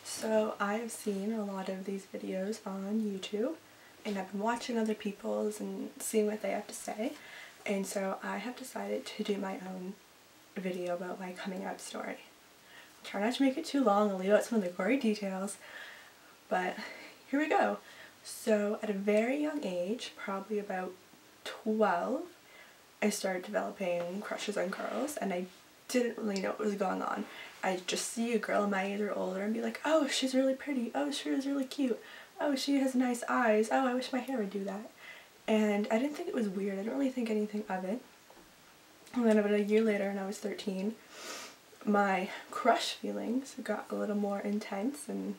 So I have seen a lot of these videos on YouTube, and I've been watching other people's and seeing what they have to say, and so I have decided to do my own video about my coming out story. I'll try not to make it too long, I'll leave out some of the gory details, but here we go. So at a very young age, probably about 12, I started developing crushes on girls, and I didn't really know what was going on. I'd just see a girl my age or older and be like, oh, she's really pretty, oh, she is really cute, oh, she has nice eyes, oh, I wish my hair would do that. And I didn't think it was weird, I didn't really think anything of it. And then about a year later, when I was 13, my crush feelings got a little more intense, and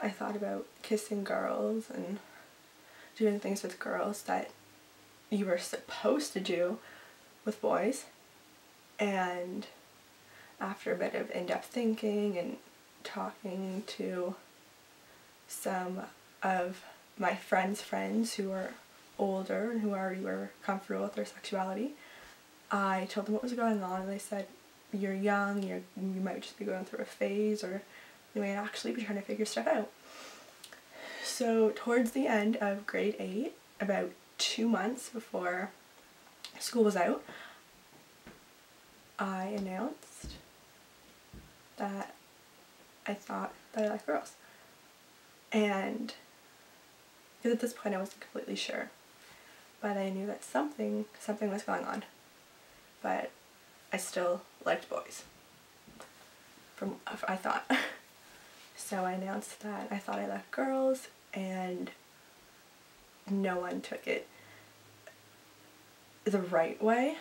I thought about kissing girls and doing things with girls that you were supposed to do with boys. And after a bit of in-depth thinking and talking to some of my friends' friends who were older and who already were comfortable with their sexuality, I told them what was going on, and they said, you're young, you might just be going through a phase, or you might actually be trying to figure stuff out. So towards the end of grade 8, about 2 months before school was out, I announced that I thought that I liked girls. And because at this point I wasn't completely sure, but I knew that something was going on. But I still liked boys, I thought. So I announced that I thought I liked girls, and no one took it the right way.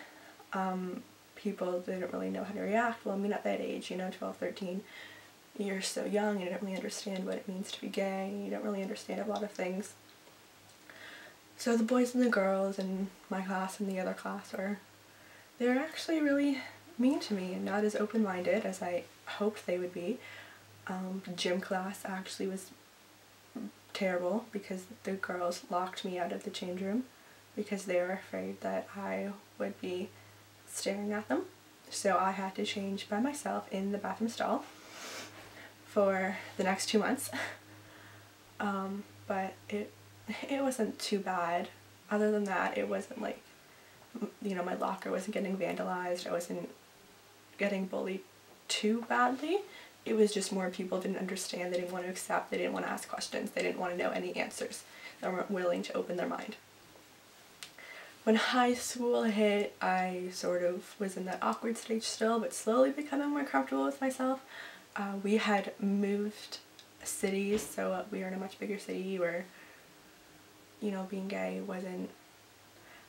People didn't really know how to react. Well, I mean, at that age, 12, 13, you're so young, you don't really understand what it means to be gay, you don't really understand a lot of things. So the boys and the girls in my class and the other class they were actually really mean to me and not as open-minded as I hoped they would be. Gym class actually was terrible because the girls locked me out of the change room because they were afraid that I would be staring at them. So I had to change by myself in the bathroom stall for the next 2 months. But it wasn't too bad. Other than that, it wasn't like, my locker wasn't getting vandalized, I wasn't getting bullied too badly. It was just more people didn't understand, they didn't want to accept, they didn't want to ask questions, they didn't want to know any answers. They weren't willing to open their mind. When high school hit, I sort of was in that awkward stage still, but slowly becoming more comfortable with myself. We had moved cities, so we were in a much bigger city where, being gay wasn't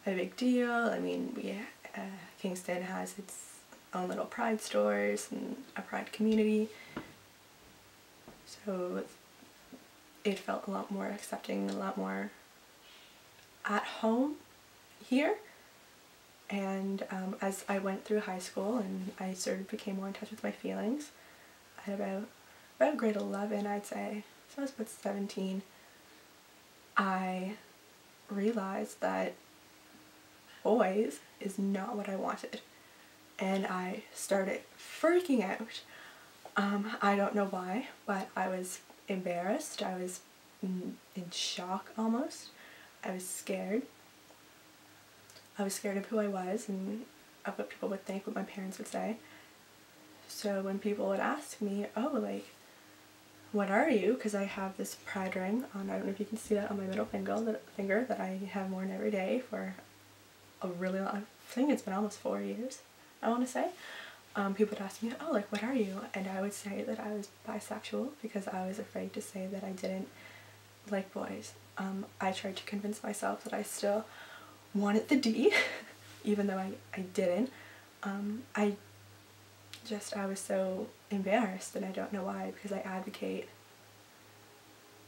a big deal. I mean, Kingston has its own little pride stores and a pride community, so it felt a lot more accepting, a lot more at home here. And as I went through high school and I sort of became more in touch with my feelings, at about grade 11, I'd say, so I was about 17, I realized that boys is not what I wanted, and I started freaking out. I don't know why, but I was embarrassed, I was in shock almost, I was scared. I was scared of who I was and of what people would think, what my parents would say. So when people would ask me, oh, like, what are you? Because I have this pride ring on, I don't know if you can see that on my middle finger that I have worn every day for a really long, I think it's been almost 4 years, I want to say. People would ask me, oh, like, what are you? And I would say that I was bisexual because I was afraid to say that I didn't like boys. I tried to convince myself that I still wanted the D, even though I didn't. I was so embarrassed, and I don't know why, because I advocate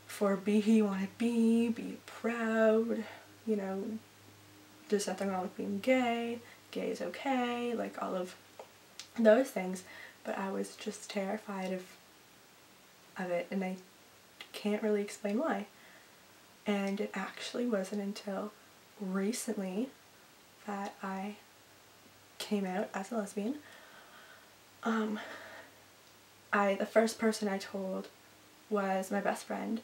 for be who you want to be proud, there's nothing wrong with being gay is okay, like all of those things, but I was just terrified of it, and I can't really explain why. And it actually wasn't until recently that I came out as a lesbian. The first person I told was my best friend,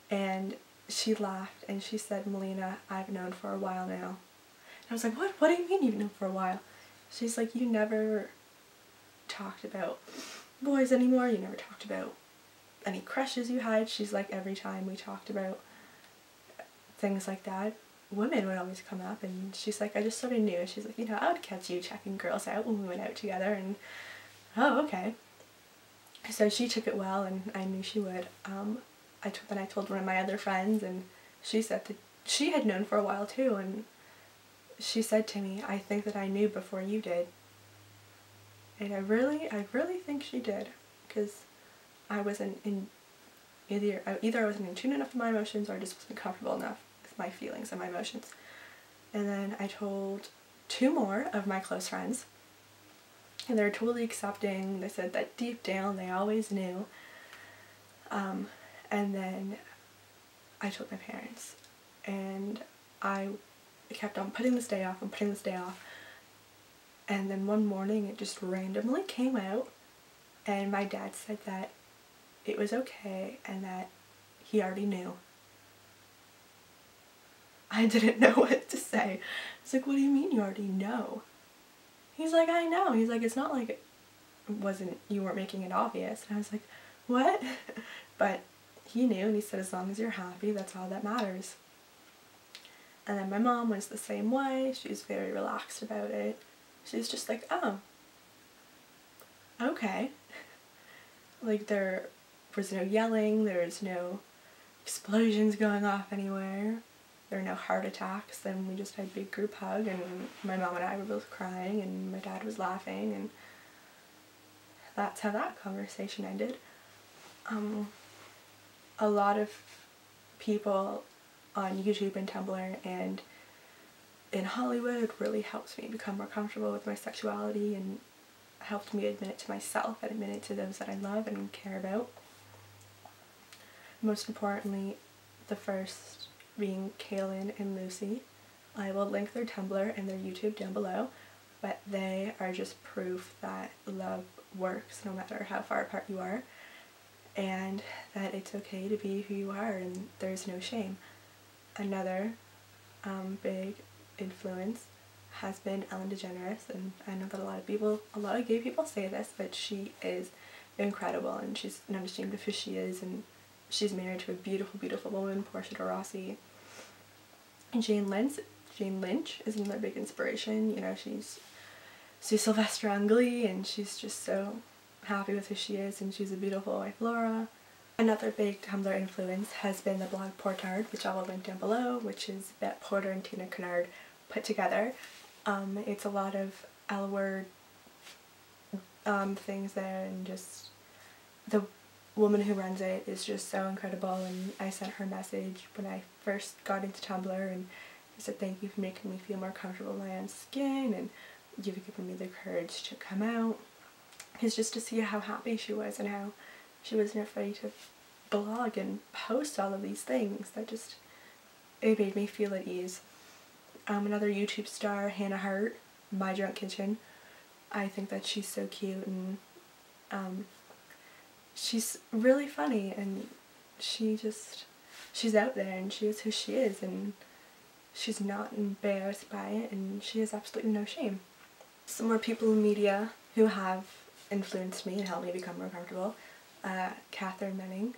and she laughed and she said, "Melina, I've known for a while now." And I was like, what do you mean you've known for a while? She's like, "You never talked about boys anymore, you never talked about any crushes you had." She's like, "Every time we talked about things like that, women would always come up," and she's like, "I just sort of knew." She's like, "I would catch you checking girls out when we went out together," and oh, okay. So she took it well, and I knew she would. Then I told one of my other friends, and she said that she had known for a while too, and she said to me, "I think that I knew before you did." And I really think she did, because I wasn't in either I wasn't in tune enough to my emotions, or I just wasn't comfortable enough with my feelings and my emotions. And then I told 2 more of my close friends, and they're totally accepting. They said that deep down they always knew. And then I told my parents, and I kept on putting this day off and putting this day off. And then one morning it just randomly came out, and my dad said that it was okay and that he already knew. I didn't know what to say. I was like, "What do you mean you already know?" He's like, "I know." He's like, "It's not like you weren't making it obvious." And I was like, "What?" But he knew, and he said, "As long as you're happy, that's all that matters." And then my mom was the same way. She was very relaxed about it. She's just like, "Oh, okay." Like, there was no yelling, there was no explosions going off anywhere, there were no heart attacks, and we just had a big group hug, and my mom and I were both crying, and my dad was laughing, and that's how that conversation ended. A lot of people on YouTube and Tumblr and in Hollywood really helped me become more comfortable with my sexuality, and helped me admit it to myself and admit it to those that I love and care about. Most importantly, the first being Kaylin and Lucy. I will link their Tumblr and their YouTube down below, but they are just proof that love works no matter how far apart you are, and that it's okay to be who you are and there's no shame. Another big influence has been Ellen DeGeneres, and I know that a lot of gay people say this, but she is incredible, and she's not ashamed of who she is, and she's married to a beautiful, beautiful woman, Portia de Rossi. And Jane Lynch is another big inspiration. She's Sylvester on Glee, and she's just so happy with who she is, and she's a beautiful wife, Laura. Another big Tumblr influence has been the blog Portard, which I will link down below, which is Bette Porter and Tina Kennard put together. It's a lot of L-word things there, and just the woman who runs it is just so incredible, and I sent her a message when I first got into Tumblr, and I said, "Thank you for making me feel more comfortable in my own skin, and you've given me the courage to come out." It's just to see how happy she was and how she wasn't afraid to blog and post all of these things. It made me feel at ease. Another YouTube star, Hannah Hart, My Drunk Kitchen. I think that she's so cute, and she's really funny, and she's out there, and she is who she is, and she's not embarrassed by it, and she has absolutely no shame. Some more people in media who have influenced me and helped me become more comfortable. Catherine Menning,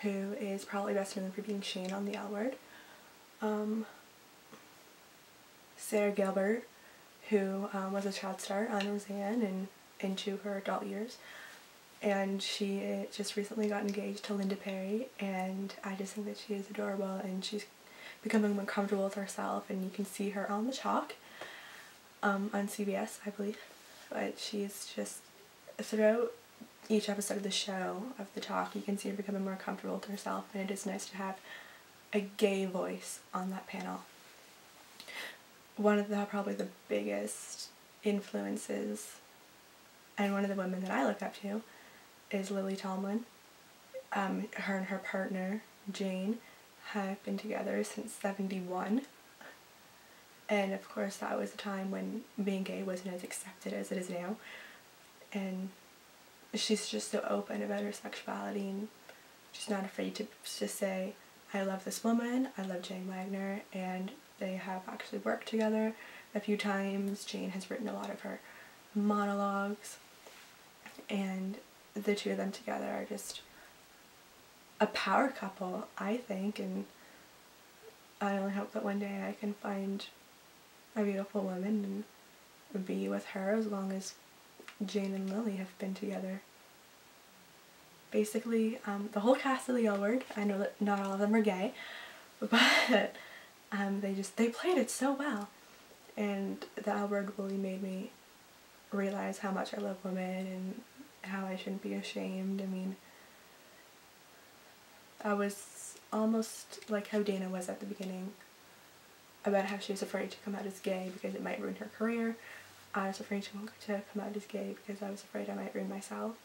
who is probably best known for being Shane on The L Word. Sarah Gilbert, who was a child star on Roseanne and into her adult years. And she just recently got engaged to Linda Perry, and I just think that she is adorable, and she's becoming more comfortable with herself, and you can see her on The Talk on CBS, I believe. But she's just, throughout each episode of the show, of The Talk, you can see her becoming more comfortable with herself, and it is nice to have a gay voice on that panel. One of probably the biggest influences, and one of the women that I look up to, is Lily Tomlin. Her and her partner, Jane, have been together since '71. And of course that was a time when being gay wasn't as accepted as it is now. And she's just so open about her sexuality, and she's not afraid to say, I love this woman, I love Jane Wagner, and they have actually worked together a few times. Jane has written a lot of her monologues, and the two of them together are just a power couple, I think, and I only hope that one day I can find a beautiful woman and be with her as long as Jane and Lily have been together. Basically, the whole cast of The L Word, I know that not all of them are gay, but they played it so well, and The L Word really made me realize how much I love women and how I shouldn't be ashamed. I mean, I was almost like how Dana was at the beginning, about how she was afraid to come out as gay because it might ruin her career. I was afraid to come out as gay because I was afraid I might ruin myself,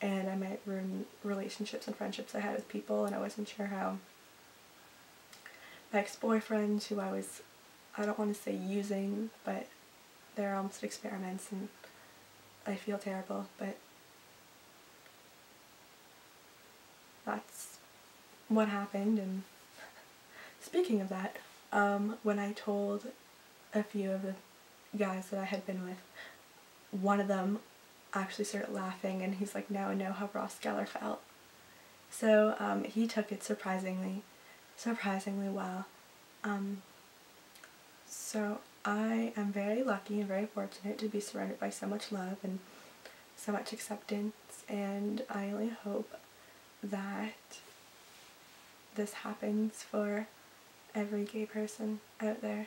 and I might ruin relationships and friendships I had with people, and I wasn't sure how my ex-boyfriends, who I don't want to say using, but they're almost experiments, and I feel terrible, but that's what happened. And speaking of that, when I told a few of the guys that I had been with, one of them actually started laughing, and he's like, now I know how Ross Geller felt. So he took it surprisingly well. So I am very lucky and very fortunate to be surrounded by so much love and so much acceptance, and I only hope that this happens for every gay person out there.